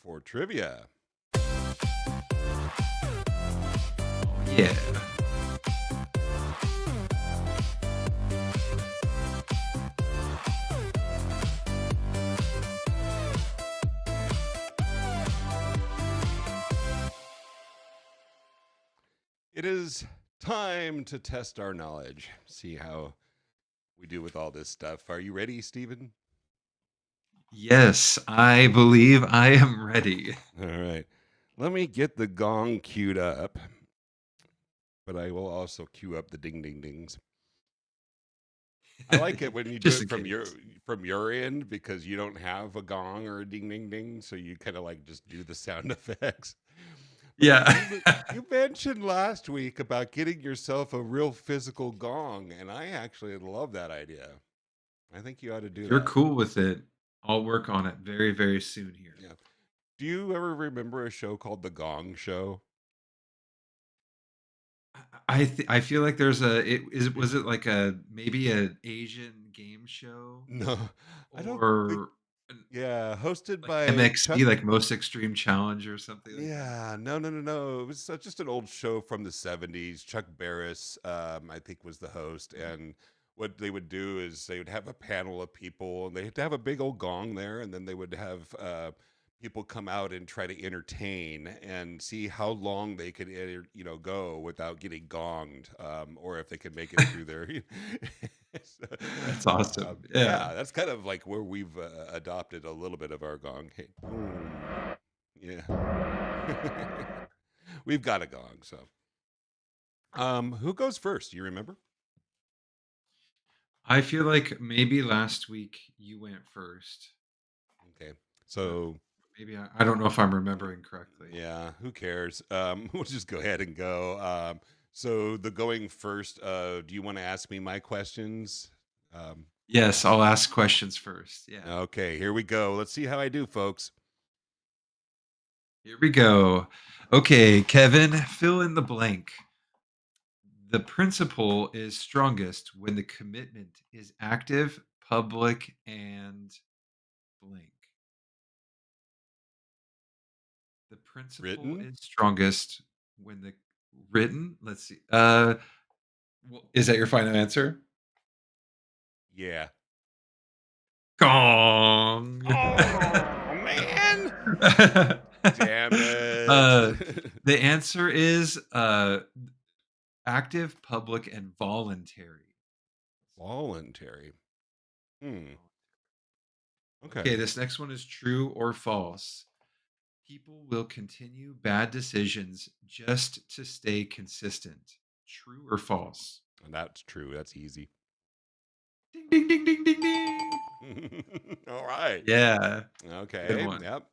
for trivia. Yeah. It is time to test our knowledge, see how we do with all this stuff. Are you ready, Stephen? Yes, I believe I am ready. All right. Let me get the gong queued up, but I will also cue up the ding ding dings. I like it when you do Just it in case. from your end because you don't have a gong or a ding ding ding, so you kind of like just do the sound effects. But Yeah. you mentioned last week about getting yourself a real physical gong, and I actually love that idea. I think you ought to do If you're that. cool with it, I'll work on it very, very soon here. Yeah. Do you ever remember a show called The Gong Show? I feel like there's a was it like a maybe an Asian game show No, I don't think. or an, Yeah, hosted like by Chuck. MXC, like Most Extreme Challenge or something like that? Yeah, no. It was just an old show from the 70s. Chuck Barris, I think, was the host. And what they would do is they would have a panel of people and they'd have a big old gong there. And then they would have people come out and try to entertain and see how long they could, go without getting gonged, or if they could make it through their. So, That's awesome. Yeah. yeah, that's kind of like where we've adopted a little bit of our gong. Hey, boom. Yeah. We've got a gong, so who goes first? You remember? I feel like maybe last week you went first. Okay. But So maybe I don't know if I'm remembering correctly. yeah, who cares? We'll just go ahead and go. So the going first, do you want to ask me my questions? Um, Yes, I'll ask questions first. Yeah. okay, here we go. Let's see how I do, folks. Here we go. Okay, Kevin, fill in the blank. The principle is strongest when the commitment is active, public, and blank. The principle Written? is strongest when the written, let's see. Is that your final answer? Yeah. Gong. Oh man! Damn uh, it. the answer is active, public, and voluntary. Voluntary. Hmm. Okay. Okay, this next one is true or false. People will continue bad decisions just to stay consistent. True or false? And that's true. That's easy. Ding, ding, ding, ding, ding, ding. All right. Yeah, good Okay. one. Yep.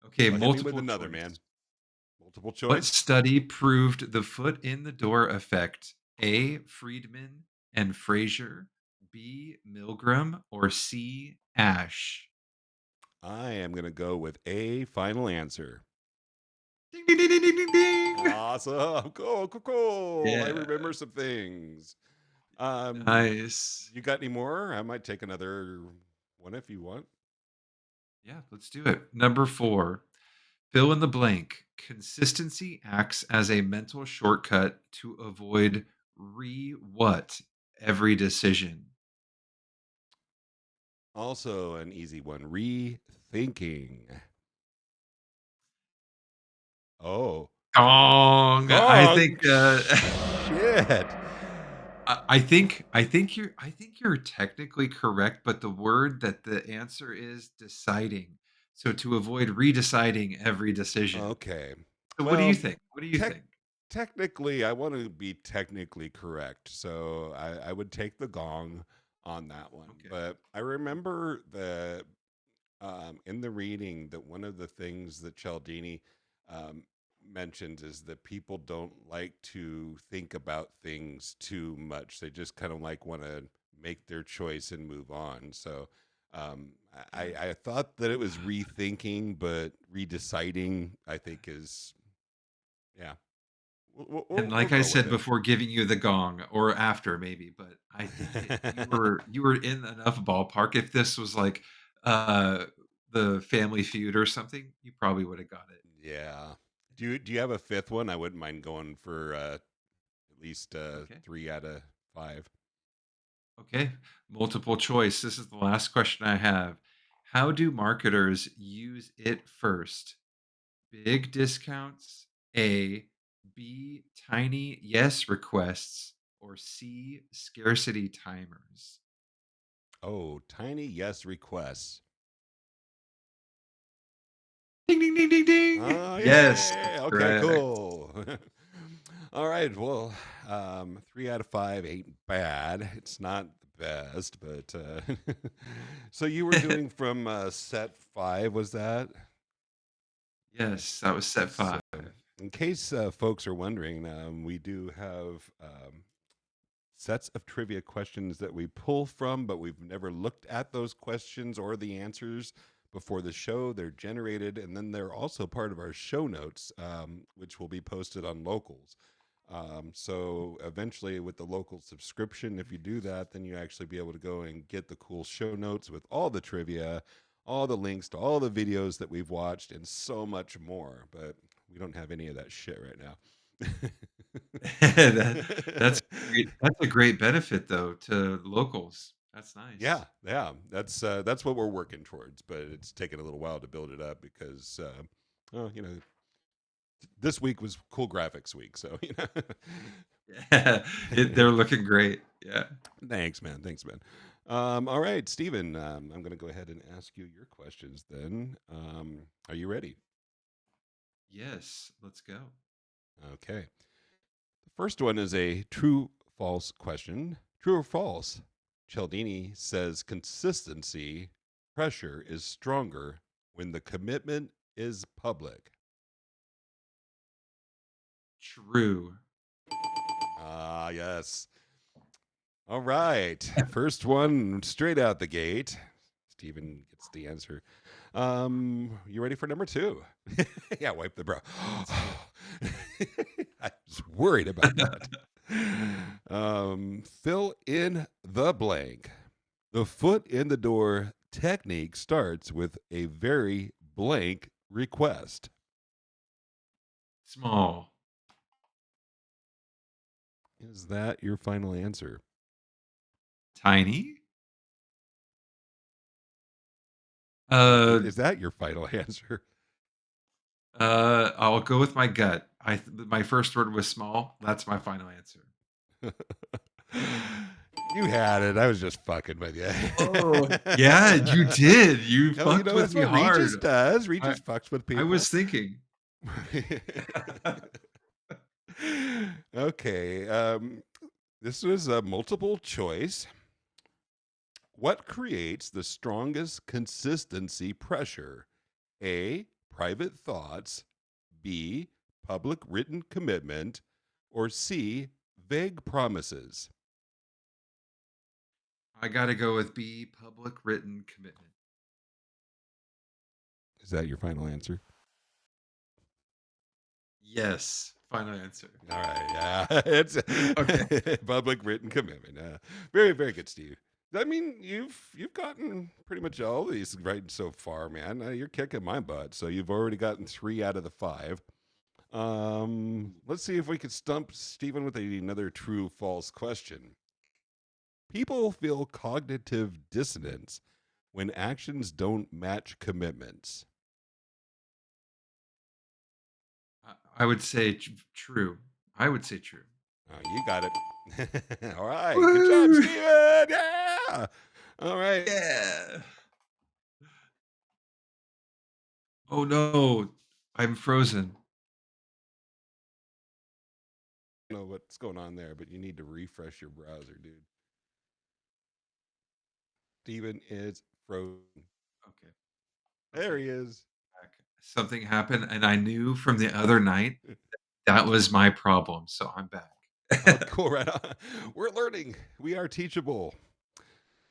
Okay, Well, hit me with multiple another, choice. man. Multiple What choice. study proved the foot in the door effect? A. Friedman and Fraser, B. Milgram, or C. Ash? I am going to go with a final answer. Ding, ding, ding, ding, ding, ding, ding. Awesome. Cool. I Yeah, remember some things. Um, nice. you got any more? I might take another one if you want. Yeah, let's do it. Number 4. Fill in the blank. Consistency acts as a mental shortcut to avoid what every decision. Also, an easy one. Rethinking. Oh. Gong. I Gong. think. Shit. I think you're technically correct, but the word that the answer is deciding. So to avoid redeciding every decision. Okay. So what do you Well, think? What do you tech think? technically, I want to be technically correct, so I would take the gong on that one. Okay. But I remember the in the reading that one of the things that Cialdini um, mentions is that people don't like to think about things too much. They just kind of like want to make their choice and move on. So I thought that it was rethinking, but redeciding, I think is yeah. And We'll like I go with said it. before, giving you the gong or after maybe, but I think you were in enough ballpark. If this was like uh the Family Feud or something, you probably would have got it. Yeah. Do you have a fifth one? I wouldn't mind going for at least Okay. 3 out of 5. Okay. Multiple choice. This is the last question I have. How do marketers use it first? Big discounts, A, B, tiny yes requests, or C, scarcity timers? Oh, tiny yes requests. Ding, ding, ding, ding, ding. Oh Yes, yeah. that's Okay, correct. cool. All right. Well, 3 out of 5 ain't bad. It's not the best, but so you were doing from set 5, was that? Yes, that was set So, 5. in case folks are wondering, we do have sets of trivia questions that we pull from, but we've never looked at those questions or the answers before the show. They're generated, and then they're also part of our show notes, which will be posted on Locals. So eventually, with the local subscription, if you do that, then you actually be able to go and get the cool show notes with all the trivia, all the links to all the videos that we've watched, and so much more. But we don't have any of that shit right now. That that's a great benefit, though, to locals. That's Yeah, nice. yeah, that's what we're working towards, but it's taken a little while to build it up because, well, this week was cool graphics week, so Yeah, they're looking great. Yeah. Thanks, man. Thanks, man. All right, Steven, I'm going to go ahead and ask you your questions then. Are you ready? Yes, let's go. Okay. The first one is a true false question. True or false? Cialdini says consistency pressure is stronger when the commitment is public. True. Ah, yes. All right. First one straight out the gate. Steven gets the answer. You ready for number 2? Yeah, wipe the brow. Let's go. I was worried about that. Fill in the blank. The foot in the door technique starts with a very blank request. Small. Is that your final answer? Tiny? Uh, Is that your final answer? I'll go with my gut. My first word was small. That's my final answer. You had it. I was just fucking with you. Oh, yeah, you did. You No, fucked with that's me what hard. Regis does. I Regis fucks with I people. was thinking. Okay. This was a multiple choice. What creates the strongest consistency pressure? A, private thoughts. B, public written commitment. Or C, vague promises. I gotta go with B, public written commitment. Is that your final answer? Yes, final answer. All right, yeah, it's Okay. public written commitment. Very, very good, Steve. I mean, you've gotten pretty much all these right so far, man. You're kicking my butt. So you've already gotten 3 out of the 5. Let's see if we could stump Stephen with another true false question. People feel cognitive dissonance when actions don't match commitments. I would say true. I would say true. You got it. All right, good job, Woo! Steven. Yeah. All right. Yeah. Oh no, I'm frozen. I don't know what's going on there, but you need to refresh your browser, dude. Steven is frozen. Okay. There Okay. he is. Back. Something happened, and I knew from the other night that was my problem. So I'm back. Oh, cool. Right on. We're learning. We are teachable.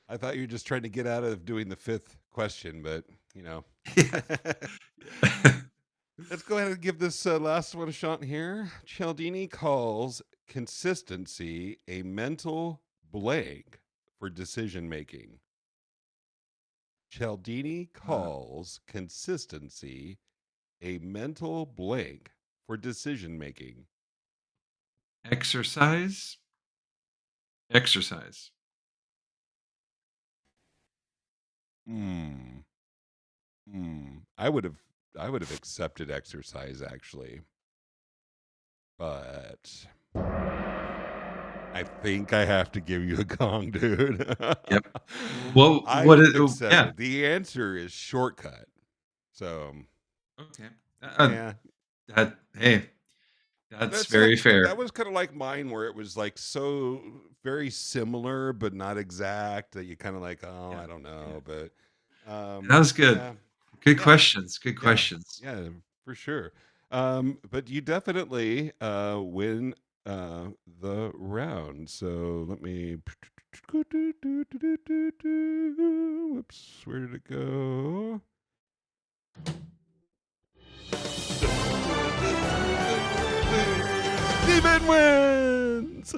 I thought you were just trying to get out of doing the 5th question, but Yeah. let's go ahead and give this last one a shot here. Cialdini calls consistency a mental blank for decision making. Cialdini Uh, calls consistency a mental blank for decision making. exercise. Exercise. Hmm. I would have accepted exercise actually, but I think I have to give you a gong, dude. Yep. What? I What would is? have Oh, yeah. accepted. The answer is shortcut. So Okay. yeah, That. Hey, that's that's like very that fair. was kind of like mine, where it was like so very similar but not exact that you kind of like, oh, Yeah. I don't Yeah. know, but That was good. yeah, Good yeah, questions. Good yeah, questions. yeah, for sure. But you definitely win the round. So let me. Whoops, where did it go? Steven wins!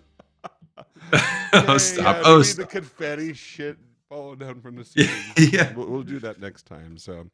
Oh, Yay, stop. yeah, we Oh, need the stop. confetti shit falling down from the Yeah. ceiling. Yeah. We'll do that next time. So,